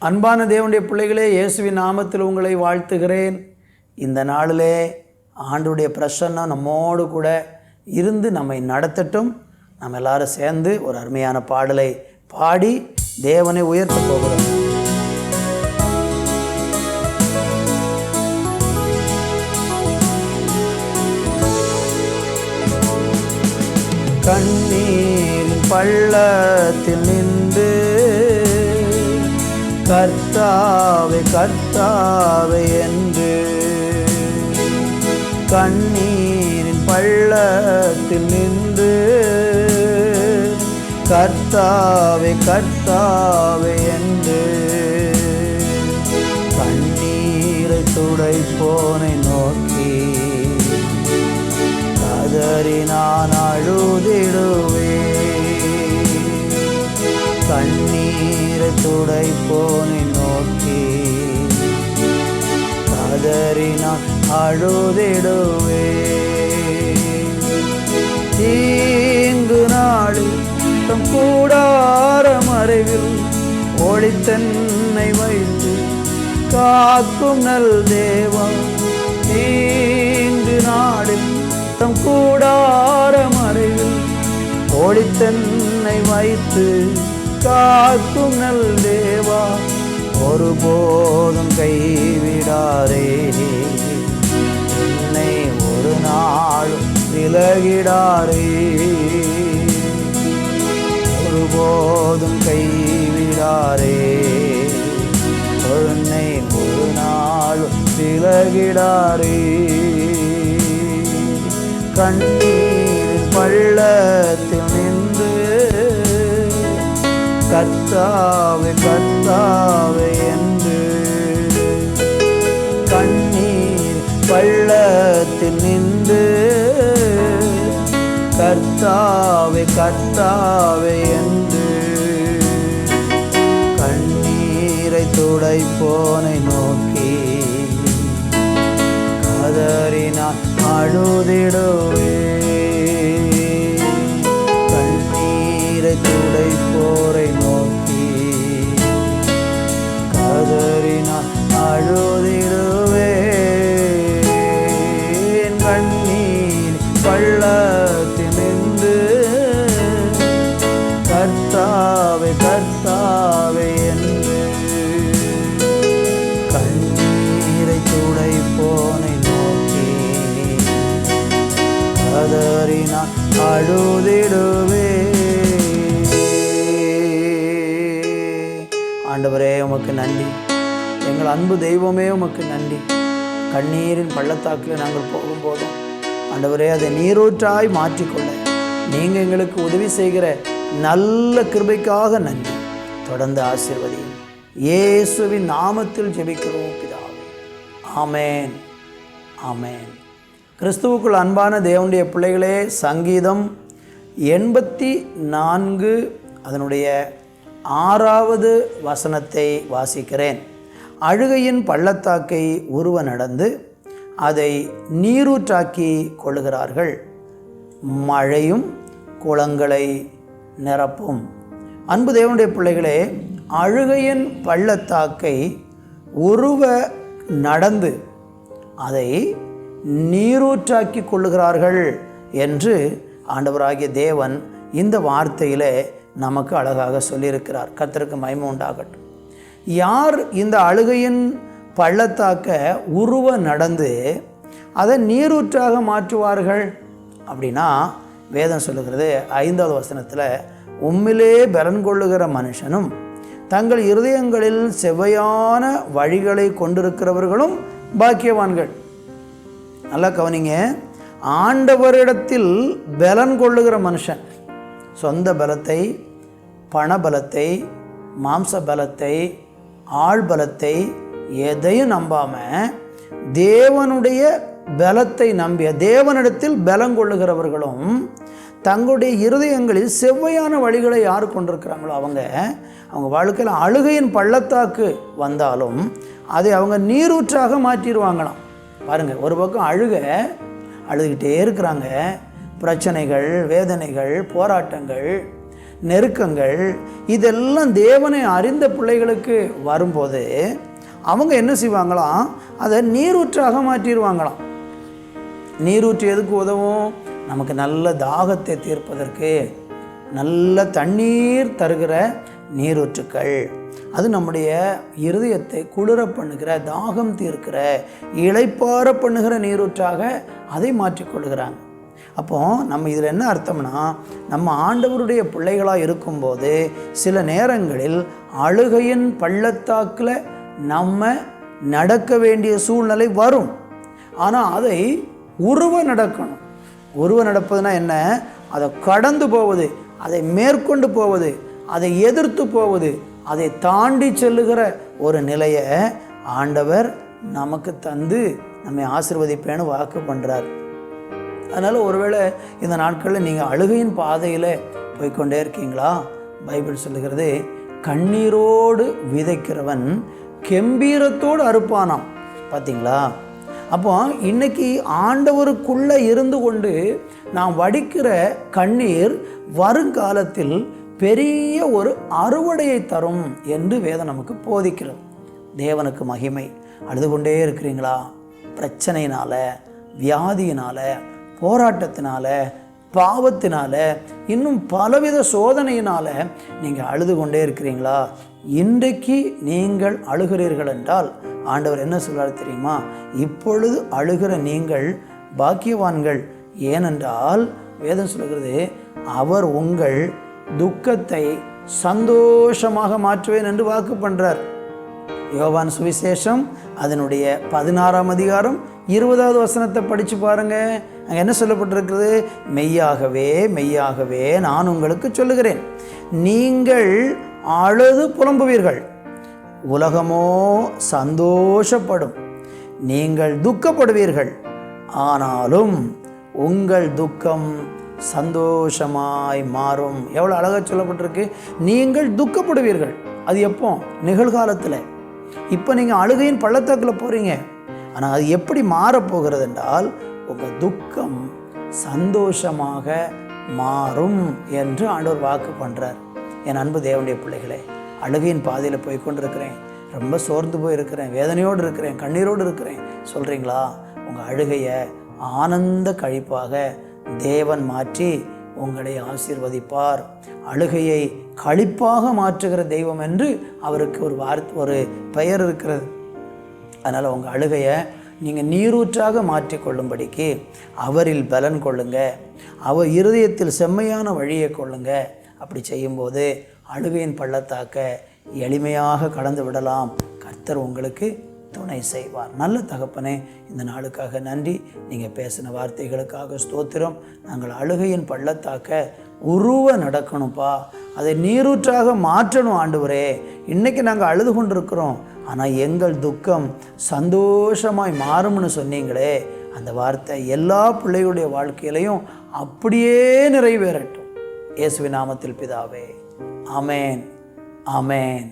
அன்பான தேவனுடைய பிள்ளைகளே, இயேசுவின் நாமத்தில் உங்களை வாழ்த்துகிறேன். இந்த நாளிலே ஆண்டவருடைய பிரசன்னம் நம்மோடு கூட இருந்து நம்மை நடத்தட்டும். நம்ம எல்லாரும் சேர்ந்து ஒரு அருமையான பாடலை பாடி தேவனை உயர்த்த போகிறோம். கண்ணீரின் பள்ளத்தில் நின்று கர்த்தாவே கர்த்தாவே என்று, கண்ணீரின் பள்ளத்தில் நின்று கர்த்தாவே கர்த்தாவே என்று, கண்ணீரை துடைப்போனை நோக்கி கதறி நான் அழுதிடுவேன். கண்ணீரை துடைப்போனை நோக்கி கதறி நான் அழுதிடுவேன். தீங்கு நாளில் தம் கூடார மறைவில் ஒளித்தன்னை வைத்து காக்கும் நல் தேவா. தீங்கு நாளில் தம் கூடார மறைவில் ஒளித்தன்னை வைத்து காக்கும் நல் தேவா. ஒருபோதும் கைவிடாரே, என்னை ஒரு நாளும் விலகிடாரே. ஒருபோதும் கைவிடாரே, என்னை ஒரு நாளும் விலகிடாரே. கண்ணீரின் பள்ளத்தில் நின்று கர்த்தாவே கர்த்தாவே என்று, கண்ணீர் பள்ளத்தில் நின்று கர்த்தாவே கர்த்தாவே என்று, கண்ணீரை துடைப்போனை நோக்கி கதறி நான் அழுதிடுவேன். கண்ணீரை துடைப்போரை நோக்கி கதறி நான் அழுதிடுவேன். கண்ணீர் பள்ளத்தில் நின்று கர்த்தாவே கர்த்தாவே என்று, கண்ணீரை துடைப்போனை நோக்கி கதறி நான் அழுதிடுவேன். ஆண்டவரே உமக்கு நன்றி. எங்கள் அன்பு தெய்வமே உமக்கு நன்றி. கண்ணீரின் பள்ளத்தாக்கில் நாங்கள் போகும்போதும் ஆண்டவரே அதை நீரூற்றாய் மாற்றிக்கொள்ள நீங்கள் எங்களுக்கு உதவி செய்கிற நல்ல கிருபைக்காக நன்றி. தொடர்ந்து ஆசீர்வதியும். இயேசுவின் நாமத்தில் ஜெபிக்கிறோம் பிதாவே, ஆமேன் ஆமேன். கிறிஸ்துவுக்குள் அன்பான தேவனுடைய பிள்ளைகளே, சங்கீதம் 84 அதனுடைய 6வது வசனத்தை வாசிக்கிறேன். அழுகையின் பள்ளத்தாக்கை உருவ நடந்து அதை நீரூற்றாக்கி கொள்ளுகிறார்கள். மழையும் குளங்களை நிரப்பும். அன்பு தேவனுடைய பிள்ளைகளே, அழுகையின் பள்ளத்தாக்கை உருவ நடந்து அதை நீரூற்றாக்கி கொள்ளுகிறார்கள் என்று ஆண்டவராகிய தேவன் இந்த வார்த்தையில் நமக்கு அழகாக சொல்லியிருக்கிறார். கர்த்தருக்கு மகிமை உண்டாகட்டும். யார் இந்த அழுகையின் பள்ளத்தாக்க உருவ நடந்து அதை நீரூற்றாக மாற்றுவார்கள் அப்படின்னா, வேதம் சொல்லுகிறது 5வது வசனத்தில், உம்மிலே பலன் கொள்ளுகிற மனுஷனும் தங்கள் இருதயங்களில் செவ்வையான வழிகளை கொண்டிருக்கிறவர்களும் பாக்கியவான்கள். நல்லா கவனிங்க. ஆண்டவரிடத்தில் பலன் கொள்ளுகிற மனுஷன் சொந்த பலத்தை, பண பலத்தை, மாம்ச பலத்தை, ஆள் பலத்தை எதையும் நம்பாமல் தேவனுடைய பலத்தை நம்பிய தேவனிடத்தில் பலம் கொள்ளுகிறவர்களும் தங்களுடைய இருதயங்களில் செவ்வையான வழிகளை யார் கொண்டிருக்கிறாங்களோ அவங்க வாழ்க்கையில் அழுகையின் பள்ளத்தாக்கு வந்தாலும் அதை அவங்க நீரூற்றாக மாற்றிடுவாங்களாம். பாருங்கள், ஒரு பக்கம் அழுதுகிட்டே இருக்கிறாங்க. பிரச்சனைகள், வேதனைகள், போராட்டங்கள், நெருக்கங்கள் இதெல்லாம் தேவனை அறிந்த பிள்ளைகளுக்கு வரும்போது அவங்க என்ன செய்வாங்களாம், அதை நீரூற்றாக மாற்றிடுவாங்களாம். நீரூற்று எதுக்கு உதவும்? நமக்கு நல்ல தாகத்தை தீர்ப்பதற்கு, நல்ல தண்ணீர் தருகிற நீரூற்றுக்கள். அது நம்முடைய இருதயத்தை குளிர பண்ணுகிற, தாகம் தீர்க்கிற, இளைப்பாற பண்ணுகிற நீரூற்றாக அதை மாற்றிக்கொள்கிறாங்க. அப்போ நம்ம இதில் என்ன அர்த்தம்னா, நம்ம ஆண்டவருடைய பிள்ளைகளாக இருக்கும்போது சில நேரங்களில் அழுகையின் பள்ளத்தாக்கில் நம்ம நடக்க வேண்டிய சூழ்நிலை வரும். ஆனால் அதை உருவ நடக்கணும். உருவ நடப்பதுனா என்ன? அதை கடந்து போவது, அதை மேற்கொண்டு போவது, அதை எதிர்த்து போவது, அதை தாண்டி செல்லுகிற ஒரு நிலையை ஆண்டவர் நமக்கு தந்து நம்மை ஆசீர்வதிப்பேன்னு வாக்கு பண்ணுறார். அதனால் ஒருவேளை இந்த நாட்களில் நீங்கள் அழுகையின் பாதையில் போய்கொண்டே இருக்கீங்களா? பைபிள் சொல்லுகிறது, கண்ணீரோடு விதைக்கிறவன் கெம்பீரத்தோடு அறுப்பானாம். பார்த்தீங்களா? அப்போ இன்னைக்கு ஆண்டவருக்குள்ளே இருந்து கொண்டு நாம் வடிக்கிற கண்ணீர் வருங்காலத்தில் பெரிய ஒரு அறுவடையை தரும் என்று வேதம் நமக்கு போதிக்கிறது. தேவனுக்கு மகிமை. அழுது கொண்டே இருக்கிறீங்களா? பிரச்சனையினால, வியாதியினால, போராட்டத்தினால, பாவத்தினால, இன்னும் பலவித சோதனையினால நீங்கள் அழுது கொண்டே இருக்கிறீங்களா? இன்றைக்கு நீங்கள் அழுகிறீர்கள் என்றால் ஆண்டவர் என்ன சொல்றார் தெரியுமா? இப்பொழுது அழுகிற நீங்கள் பாக்கியவான்கள். ஏனென்றால் வேதம் சொல்கிறது, அவர் உங்கள் துக்கத்தை சந்தோஷமாக மாற்றுவேன் என்று வாக்கு பண்றார். யோவான் சுவிசேஷம் அதனுடைய 16ஆம் அதிகாரம் 20வது வசனத்தை படித்து பாருங்க. அங்கே என்ன சொல்லப்பட்டிருக்கிறது? மெய்யாகவே மெய்யாகவே நான் உங்களுக்கு சொல்லுகிறேன், நீங்கள் அழுது புலம்புவீர்கள், உலகமோ சந்தோஷப்படும். நீங்கள் துக்கப்படுவீர்கள், ஆனாலும் உங்கள் துக்கம் சந்தோஷமாய் மாறும். எவ்வளோ அழகாக சொல்லப்பட்டிருக்கு. நீங்கள் துக்கப்படுவீர்கள். அது எப்போ? நிகழ்காலத்தில். இப்போ நீங்கள் அழுகையின் பள்ளத்தாக்கில் போகிறீங்க. ஆனால் அது எப்படி மாறப்போகிறது என்றால், உங்கள் துக்கம் சந்தோஷமாக மாறும் என்று ஆண்டவர் வாக்கு பண்ணுறார். என் அன்பு தேவனுடைய பிள்ளைகளே, அழுகையின் பாதையில் போய் கொண்டிருக்கிறேன், ரொம்ப சோர்ந்து போயிருக்கிறேன், வேதனையோடு இருக்கிறேன், கண்ணீரோடு இருக்கிறேன் சொல்கிறீங்களா? உங்கள் அழுகையை ஆனந்த கழிப்பாக தேவன் மாற்றி உங்களை ஆசீர்வதிப்பார். அழுகையை களிப்பாக மாற்றுகிற தெய்வம் என்று அவருக்கு ஒரு பெயர் இருக்கிறது. அதனால் உங்கள் அழுகையை நீங்கள் நீரூற்றாக மாற்றிக்கொள்ளும்படிக்கு அவரில் பலன் கொள்ளுங்க. அவர் இருதயத்தில் செம்மையான வழியை கொள்ளுங்க. அப்படி செய்யும்போது அழுகையின் பள்ளத்தாக்க எளிமையாக கடந்து விடலாம். கர்த்தர் உங்களுக்கு துணை செய்வார். நல்ல தகப்பனே, இந்த நாளுக்காக நன்றி. நீங்கள் பேசின வார்த்தைகளுக்காக ஸ்தோத்திரம். நாங்கள் அழுகையின் பள்ளத்தாக்க உருவ நடக்கணும்ப்பா, அதை நீரூற்றாக மாற்றணும் ஆண்டவரே. இன்றைக்கி நாங்கள் அழுது கொண்டிருக்கிறோம், ஆனால் எங்கள் துக்கம் சந்தோஷமாய் மாறும்னு சொன்னீங்களே, அந்த வார்த்தை எல்லா பிள்ளைகளுடைய வாழ்க்கையிலையும் அப்படியே நிறைவேறட்டும். இயேசுவின் நாமத்தில் பிதாவே, ஆமேன், ஆமேன்.